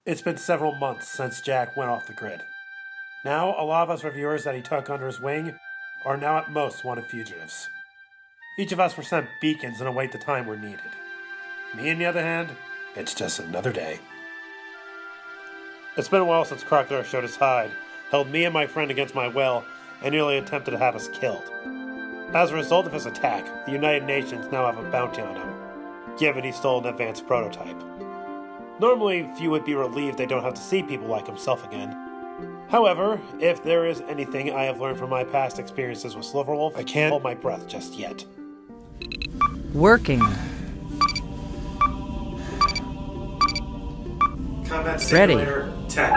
It's been several months since Jack went off the grid. Now, a lot of us reviewers that he took under his wing are now at most wanted fugitives. Each of us were sent beacons and await the time we're needed. Me, on the other hand, it's just another day. It's been a while since Crocodile showed his hide, held me and my friend against my will, and nearly attempted to have us killed. As a result of his attack, the United Nations now have a bounty on him, given he stole an advanced prototype. Normally, few would be relieved they don't have to see people like himself again. However, if there is anything I have learned from my past experiences with Sliverwolf, I can't hold my breath just yet. Working. Combat Simulator 10.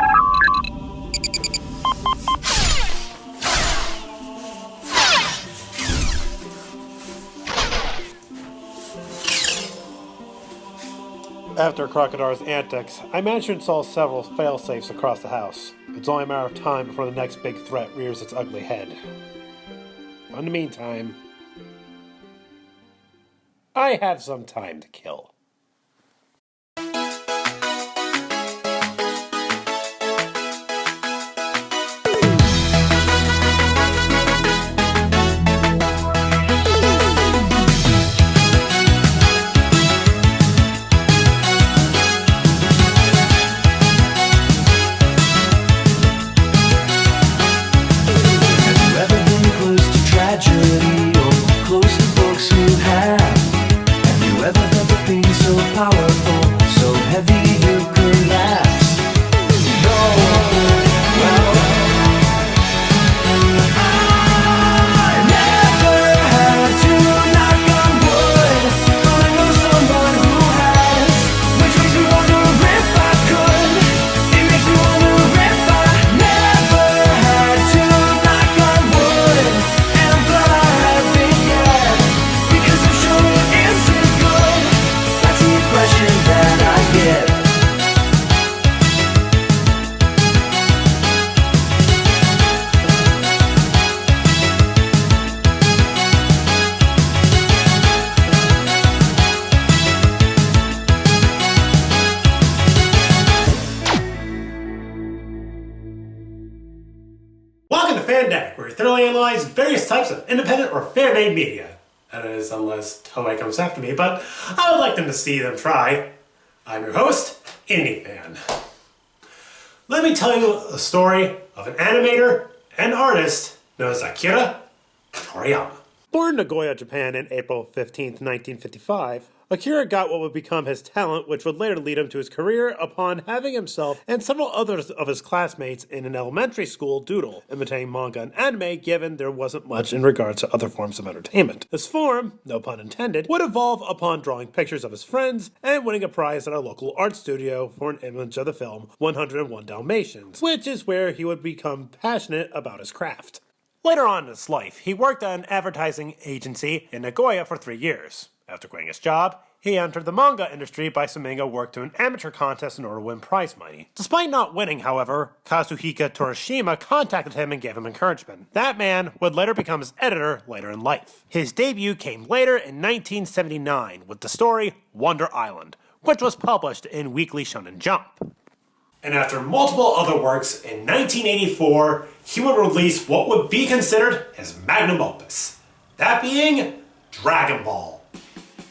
After Crocodile's antics, I managed to install several fail-safes across the house. It's only a matter of time before the next big threat rears its ugly head. But in the meantime, I have some time to kill. Welcome to Fandemic, where we thoroughly analyze various types of independent or fan-made media. That is, unless Toei comes after me, but I would like them to see them try. I'm your host, Indie Fan. Let me tell you the story of an animator and artist known as Akira Toriyama. Born in Nagoya, Japan in April 15, 1955, Akira got what would become his talent, which would later lead him to his career upon having himself and several others of his classmates in an elementary school doodle, imitating manga and anime given there wasn't much in regards to other forms of entertainment. This form, no pun intended, would evolve upon drawing pictures of his friends and winning a prize at a local art studio for an image of the film 101 Dalmatians, which is where he would become passionate about his craft. Later on in his life, he worked at an advertising agency in Nagoya for 3 years. After quitting his job, he entered the manga industry by submitting a work to an amateur contest in order to win prize money. Despite not winning, however, Kazuhika Torishima contacted him and gave him encouragement. That man would later become his editor later in life. His debut came later in 1979 with the story Wonder Island, which was published in Weekly Shonen Jump. And after multiple other works, in 1984, he would release what would be considered his magnum opus. That being Dragon Ball.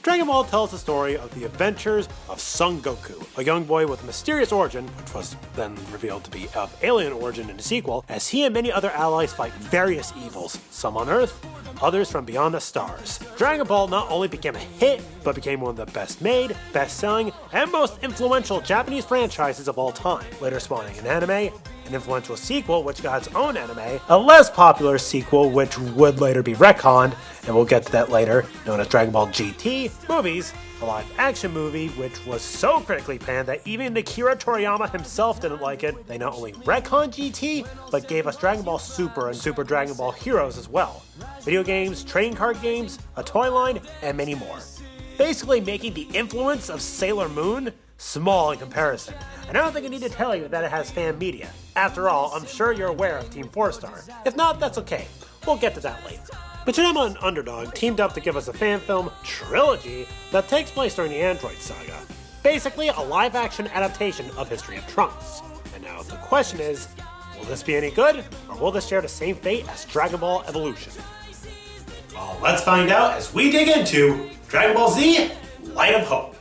Dragon Ball tells the story of the adventures of Son Goku, a young boy with a mysterious origin, which was then revealed to be of alien origin in the sequel, as he and many other allies fight various evils, some on Earth, others from beyond the stars. Dragon Ball not only became a hit, but became one of the best made, best selling, and most influential Japanese franchises of all time, later spawning an anime, an influential sequel which got its own anime, a less popular sequel which would later be retconned, and we'll get to that later, known as Dragon Ball GT, movies, a live-action movie which was so critically panned that even Akira Toriyama himself didn't like it. They not only retconned GT, but gave us Dragon Ball Super and Super Dragon Ball Heroes as well. Video games, trading card games, a toy line, and many more. Basically making the influence of Sailor Moon small in comparison. And I don't think I need to tell you that it has fan media. After all, I'm sure you're aware of Team 4-Star. If not, that's okay. We'll get to that later. Machinima and Underdog teamed up to give us a fan film trilogy that takes place during the Android saga. Basically, a live-action adaptation of History of Trunks. And now the question is, will this be any good, or will this share the same fate as Dragon Ball Evolution? Well, let's find out as we dig into Dragon Ball Z: Light of Hope.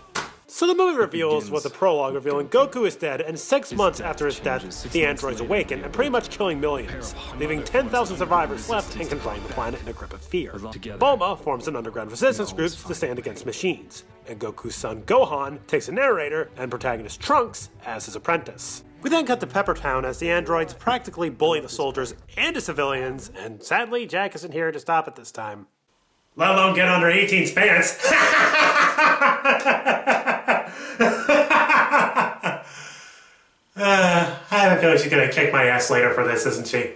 So the movie reveals with the prologue revealing Goku is dead, and 6 months after his death, the androids awaken and pretty much killing millions, leaving 10,000 survivors left and controlling the planet in a grip of fear. Bulma forms an underground resistance group to stand against machines, and Goku's son Gohan takes a narrator and protagonist Trunks as his apprentice. We then cut to Pepper Town as the androids practically bully the soldiers and the civilians, and sadly Jack isn't here to stop it this time. Let alone get under 18's pants. I have a feeling she's gonna kick my ass later for this, isn't she?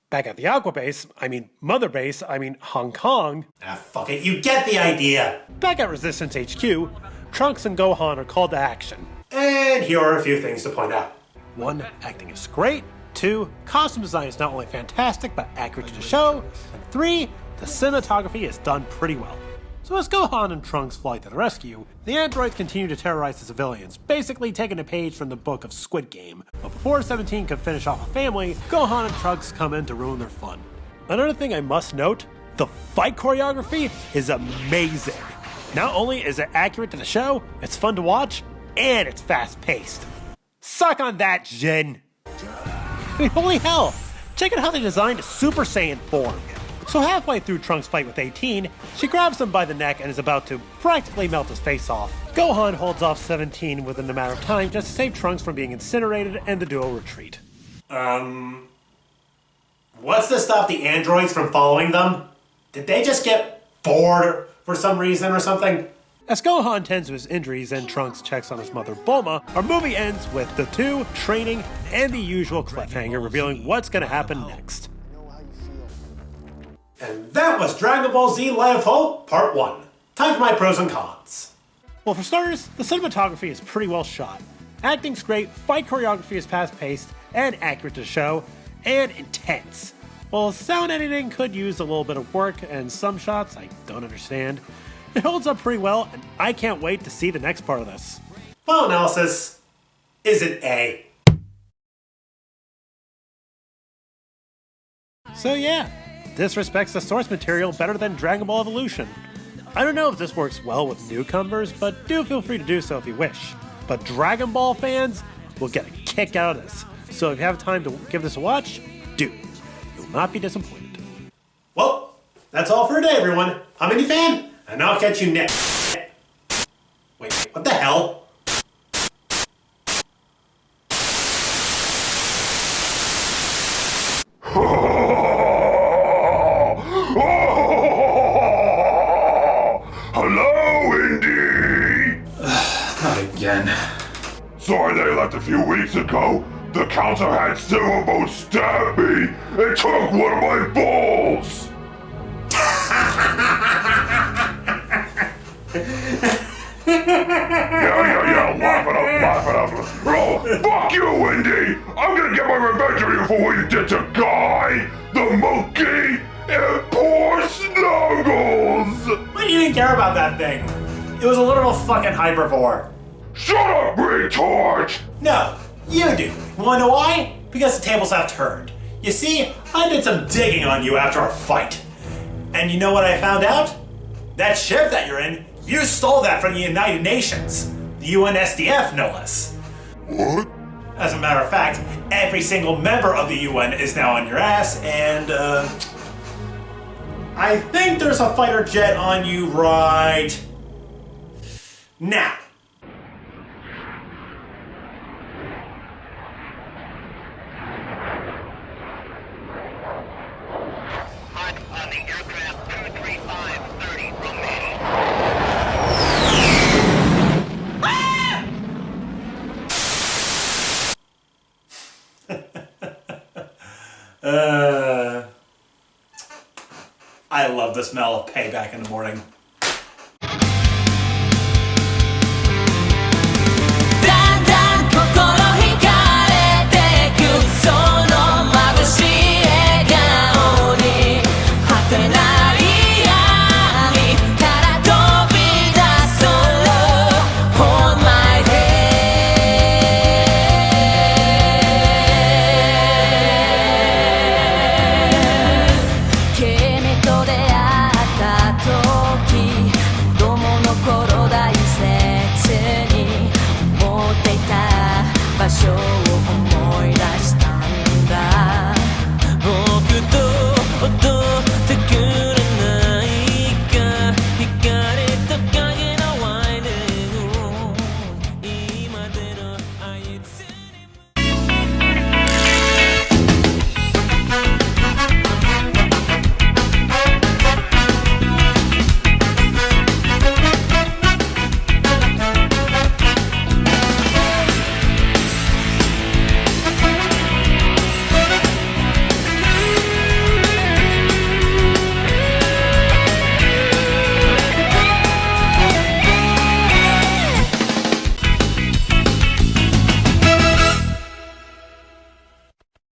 Back at the Mother Base, Hong Kong. Ah, fuck it, you get the idea. Back at Resistance HQ, Trunks and Gohan are called to action. And here are a few things to point out. 1, acting is great. 2, costume design is not only fantastic, but accurate to the show. And 3, the cinematography is done pretty well. So as Gohan and Trunks fly to the rescue, the androids continue to terrorize the civilians, basically taking a page from the book of Squid Game. But before 17 can finish off a family, Gohan and Trunks come in to ruin their fun. Another thing I must note, the fight choreography is amazing. Not only is it accurate to the show, it's fun to watch, and it's fast-paced. Suck on that, Jin! Holy hell! Check out how they designed a Super Saiyan form. So halfway through Trunks' fight with 18, she grabs him by the neck and is about to practically melt his face off. Gohan holds off 17 within a matter of time just to save Trunks from being incinerated and the duo retreat. What's to stop the androids from following them? Did they just get bored for some reason or something? As Gohan tends to his injuries and Trunks checks on his mother Bulma, our movie ends with the two training and the usual cliffhanger revealing what's gonna happen next. And that was Dragon Ball Z Light of Hope, Part 1. Time for my pros and cons. Well, for starters, the cinematography is pretty well shot. Acting's great, fight choreography is fast-paced and accurate to the show, and intense. While sound editing could use a little bit of work, and some shots I don't understand, it holds up pretty well, and I can't wait to see the next part of this. Final analysis is an A. So yeah. This respects the source material better than Dragon Ball Evolution. I don't know if this works well with newcomers, but do feel free to do so if you wish. But Dragon Ball fans will get a kick out of this, so if you have time to give this a watch, do. You'll not be disappointed. Well, that's all for today, everyone. I'm IndieFan, and I'll catch you next. Wait, what the hell? Sorry they left a few weeks ago. The council had still almost stabbed me and took one of my balls! Yeah, laugh it up. Oh, fuck you, Wendy! I'm gonna get my revenge on you for what you did to Guy, the monkey, and poor Snuggles! Why do you even care about that thing? It was a literal fucking herbivore. Shut up, retard! No, you do. Wanna know why? Because the tables have turned. You see, I did some digging on you after our fight. And you know what I found out? That ship that you're in, you stole that from the United Nations. The UNSDF, no less. What? As a matter of fact, every single member of the UN is now on your ass, and, I think there's a fighter jet on you right now. On the aircraft 23530 remaining. I love the smell of payback in the morning. Hold my 場所を思